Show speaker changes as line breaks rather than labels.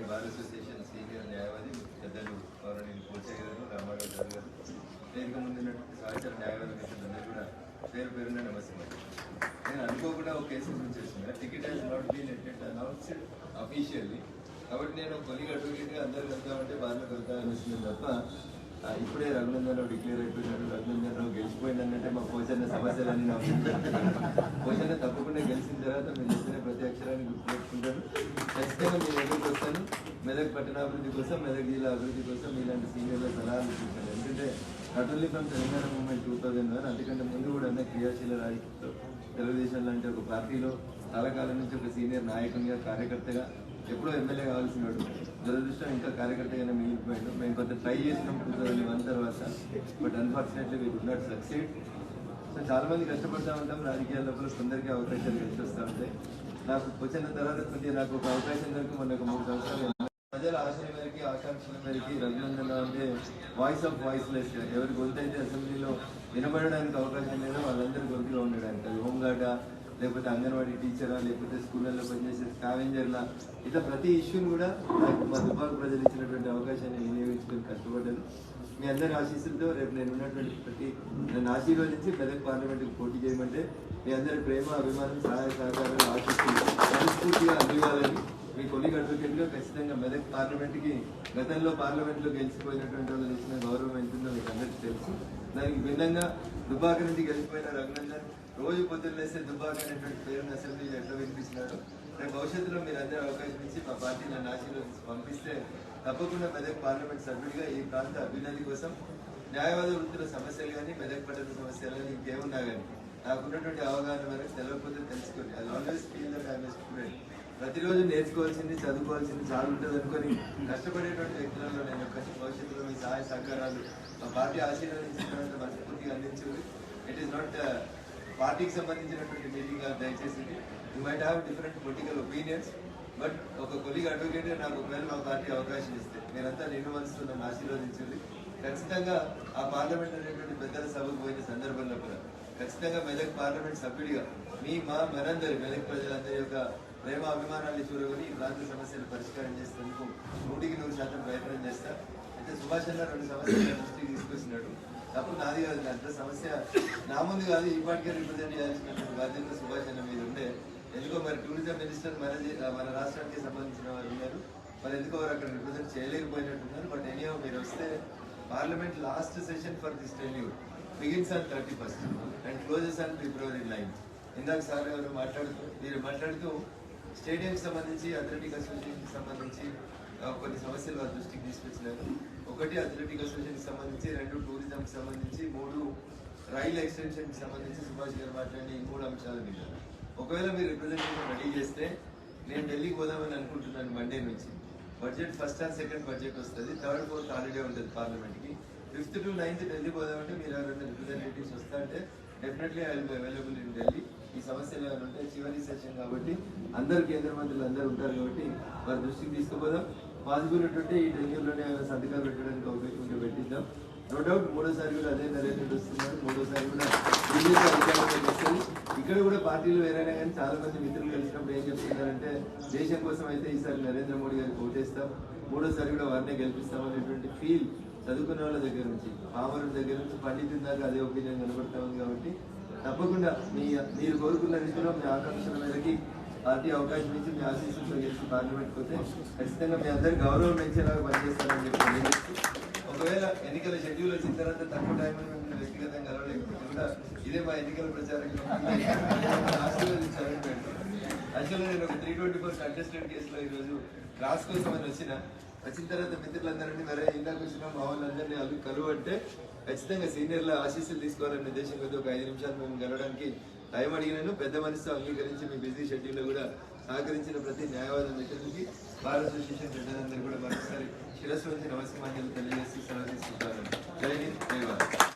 ఈ bar association senior న్యాయవాది పెద్దలు గౌరవనీయులు పోచయ్య గారు, రామారావు గారు, వేదిక ముందున్నటువంటి సహచర న్యాయవాదుల మిత్రులందరూ కూడా పేరు పేరున నమస్కారం. నేను అనుకోకుండా ఒక కేసు గురించి చేస్తున్నా. Ticket has not been announced officially. కాబట్టి నేను కొలిగ్ అడ్వకేట్గా అందరు కలుద్దామంటే బాగా కలుద్దామని వచ్చింది తప్ప ఇప్పుడే రఘునందన్ రావు డిక్లేర్ అయిపోయినాడు, రఘునందన్ రావు గెలిచిపోయిందంటే మా పోచన్న సమస్యలన్నీ నా పోచన్న తప్పకుండా గెలిచిన తర్వాత మీరు చెప్పిన ప్రతి అక్షరాన్ని గుర్తుపెట్టుకుంటాను. ఖచ్చితంగా మీ దగ్గరికి వస్తాను. మెదక్ పట్టణాభివృద్ధి కోసం, మెదక్ జిల్లా అభివృద్ధి కోసం మీలాంటి సీనియర్ల సలహాలు ఇప్పించాను. ఎందుకంటే not only from Telangana movement 2001, అంతకంటే ముందు కూడా అన్న క్రియాశీల రాజకీయ తెలుగుదేశం లాంటి ఒక పార్టీలో చాలా కాలం నుంచి ఒక సీనియర్ నాయకునిగా, కార్యకర్తగా, ఎప్పుడో ఎమ్మెల్యే కావాల్సిన వాడు దురదృష్టం ఇంకా కార్యకర్తగానే మిగిలిపోయాడు. మేము కొంత ట్రై చేసినాం 2001 తర్వాత, but unfortunately we would not succeed. So చాలా మంది కష్టపడతా ఉంటాం రాజకీయాల లోపల, కొందరికి అవకాశాలు కలిసి వస్తూ ఉంటాయి. నాకు వచ్చిన తర్వాత కొద్దిగా నాకు ఒక అవకాశం దొరికి మొన్న ఒక 3 సంవత్సరాలు ప్రజల ఆశయ మేరకి, ఆకాంక్షల మేరకి రఘునందన్ అంటే వాయిస్ ఆఫ్ వాయిస్లెస్, ఎవరి గొంతు అయితే అసెంబ్లీలో వినబడడానికి అవకాశం లేదో వాళ్ళందరి గొంతుగా ఉండడానికి, అది హోంగార్డా, లేకపోతే అంగన్వాడీ టీచరా, లేకపోతే స్కూళ్ళల్లో పనిచేసే స్కావెంజర్లా, ఇట్లా ప్రతి ఇష్యూని కూడా నాకు మా దుబ్బాక ప్రజలు ఇచ్చినటువంటి అవకాశాన్ని వినియోగించుకొని కష్టపడ్డాను. మీ అందరి ఆశీస్సులతో రేపు నేను ఉన్నటువంటి నన్ను ఆశీర్వదించి మెదక్ పార్లమెంట్కి పోటీ చేయమంటే మీ అందరి ప్రేమ, అభిమానం, సహాయ సహకారాలు, ఆశీస్సులు మనస్ఫూర్తిగా అందివ్వాలని మీ కొలిగ్ అడ్వకేట్గా ఖచ్చితంగా మెదక్ పార్లమెంట్కి గతంలో పార్లమెంట్లో గెలిచిపోయినటువంటి వాళ్ళు ఇచ్చిన గౌరవం ఎంతుందో మీకు అందరికీ తెలుసు. దానికి భిన్నంగా దుబ్బాక నుంచి గెలిచిపోయిన రఘునందన్ రోజు పొద్దున్న లేస్తే దుబ్బాక అనేటువంటి పేరును అసెంబ్లీలో ఎట్లా వినిపించినారు. రేపు భవిష్యత్తులో మీరు అందరూ అవకాశం ఇచ్చి మా పార్టీ నన్ను ఆశీర్వదించి పంపిస్తే తప్పకుండా మెదక్ పార్లమెంట్ సభ్యుడిగా ఈ ప్రాంత అభివృద్ధి కోసం, న్యాయవాద వృత్తుల సమస్యలు కానీ, మెదక్ పట్టణ సమస్యలు కానీ, ఇంకేమున్నా కానీ నాకున్నటువంటి అవగాహన మేరకు తెలవకపోతే తెలుసుకోండి. I always feel that I'm a student. ప్రతిరోజు నేర్చుకోవాల్సింది, చదువుకోవాల్సింది చాలా ఉంటుంది అనుకొని కష్టపడేటువంటి వ్యక్తులలో నేను భవిష్యత్తులో మీ సహాయ సహకారాలు మా పార్టీ ఆశీర్వదించిన తర్వాత మనస్ఫూర్తిగా అందించింది. ఇట్ ఈస్ నాట్ పార్టీకి సంబంధించినటువంటి మీటింగ్ దయచేసి. You might have different political opinions, but ఒక కొలిగ్ అడ్వకేట్గా నాకు ఒకవేళ మా పార్టీ అవకాశం ఇస్తే మీరంతా నిన్ను మనసుతో నన్ను ఆశీర్వదించింది. ఖచ్చితంగా ఆ పార్లమెంట్ అనేటువంటి పెద్దల సభకు పోయిన సందర్భంలో కూడా ఖచ్చితంగా మెదక్ పార్లమెంట్ సభ్యుడిగా మనందరి మెదక్ ప్రజలందరి యొక్క ప్రేమ, అభిమానాన్ని చూరగొని ఈ ప్రాంత సమస్యలు పరిష్కారం చేసేందుకు 100% ప్రయత్నం చేస్తా. అయితే సుభాష్ అన్న 2 సమస్యల దృష్టికి తీసుకొచ్చినాడు. తప్పుడు నాది కాదు, అంత సమస్య నా ముందు కాదు, ఈ పార్టీగా రిప్రజెంట్ చేయాల్సినటువంటి బాధ్యత సుభాష్ అన్న మీద ఉండే. ఎందుకో మరి టూరిజం మినిస్టర్ మన రాష్ట్రానికి సంబంధించిన వారు ఉన్నారు, మరి ఎందుకో వారు అక్కడ రిప్రజెంట్ చేయలేకపోయినట్టున్నారు. బట్ ఎనీహౌ మీరు వస్తే parliament last session for this tenure begins on 31st and closes on February 9th. ఇందాక సార్ గారు మాట్లాడుతూ స్టేడియంకి సంబంధించి, అథ్లెటిక్ అసోసియేషన్కి సంబంధించి కొన్ని సమస్యలు వారి దృష్టికి తీసుకొచ్చినారు. 1 అథ్లెటిక్ అసోసియేషన్కి సంబంధించి, 2 టూరిజంకి సంబంధించి, 3 రైల్ ఎక్స్టెన్షన్కి సంబంధించి సుభాష్ గారు మాట్లాడిన ఈ 3 అంశాల మీద ఒకవేళ మీరు రిప్రజెంటేషన్ రెడీ చేస్తే నేను ఢిల్లీకి పోదామని అనుకుంటున్నాను. మండే నుంచి budget first and second budget వస్తుంది, 3rd, 4th హాలిడే ఉంటుంది పార్లమెంట్కి. 5th to 9th ఢిల్లీ పోదామంటే మీరు ఎవరైనా రిప్రజెంటేటివ్స్ వస్తా అంటే definitely I will be available in Delhi. ఈ సమస్యలు ఏమైనా ఉంటే చివరి సెషన్ కాబట్టి అందరు కేంద్ర మంత్రులు అందరూ ఉంటారు కాబట్టి వారి దృష్టికి తీసుకుపోదాం. పాసిబుల్ ఉంటుంటే ఈ టెన్యూర్లోనే ఏమైనా సంతకాలు పెట్టడానికి అవకాశం ఉంటే పెట్టిద్దాం. నో డౌట్ 3వ సారి కూడా అదే నరేంద్ర వస్తున్నారు, 3వ సారి కూడా బీజేపీ అధికారంలోకి వస్తుంది. ఇక్కడ కూడా పార్టీలు వేరైనా కానీ చాలా మంది మిత్రులు కలిసినప్పుడు ఏం చెప్తున్నారంటే దేశం కోసం అయితే ఈసారి నరేంద్ర మోడీ గారికి ఓటేస్తాం, 3వ సారి కూడా వారినే గెలిపిస్తాం అనేటువంటి ఫీల్ చదువుకున్న వాళ్ళ దగ్గర నుంచి, పామరుల దగ్గర నుంచి పండితుల దాకా అదే ఒపీనియన్ కనబడతా ఉంది. కాబట్టి తప్పకుండా మీరు కోరుకున్న రీతిలో మీ ఆకాంక్షల మేరకి పార్టీ అవకాశం ఇచ్చి మీ ఆశీస్సులతో గెలిచి పార్లమెంట్కి పోతే ఖచ్చితంగా మీ అందరి గౌరవం పెంచేలాగా పనిచేస్తారని చెప్పి ఒకవేళ ఎన్నికల షెడ్యూల్ వచ్చిన తర్వాత తక్కువ టైం మిమ్మల్ని వ్యక్తిగతంగా కలవలేకపోతే కూడా ఇదే మా ఎన్నికల ప్రచారం ఆశీర్వదించాలని పెట్టాను. యాక్చువల్గా నేను ఒక 324 కంటెస్టెడ్ కేసులో ఈరోజు క్లాస్ కోసం అని వచ్చిన తర్వాత మిత్రులందరినీ మరే ఇందాక వచ్చిన మా వాళ్ళందరినీ కలువు అంటే ఖచ్చితంగా సీనియర్ల ఆశీస్సులు తీసుకోవాలనే ఉద్దేశం కొద్ది ఒక 5 నిమిషాలు మేము గెలవడానికి టైం అడిగినాను. పెద్ద మనసుతో అంగీకరించి మీ బిజీ షెడ్యూల్లో కూడా సహకరించిన ప్రతి న్యాయవాద మిత్రులకి, బార్ అసోసియేషన్ పెద్దలందరూ కూడా మరొకసారి శిరస్సు వంచి నమస్కారాలు తెలియజేసి సెలవు తీసుకుంటాను. జై హింద్, జై భారత్.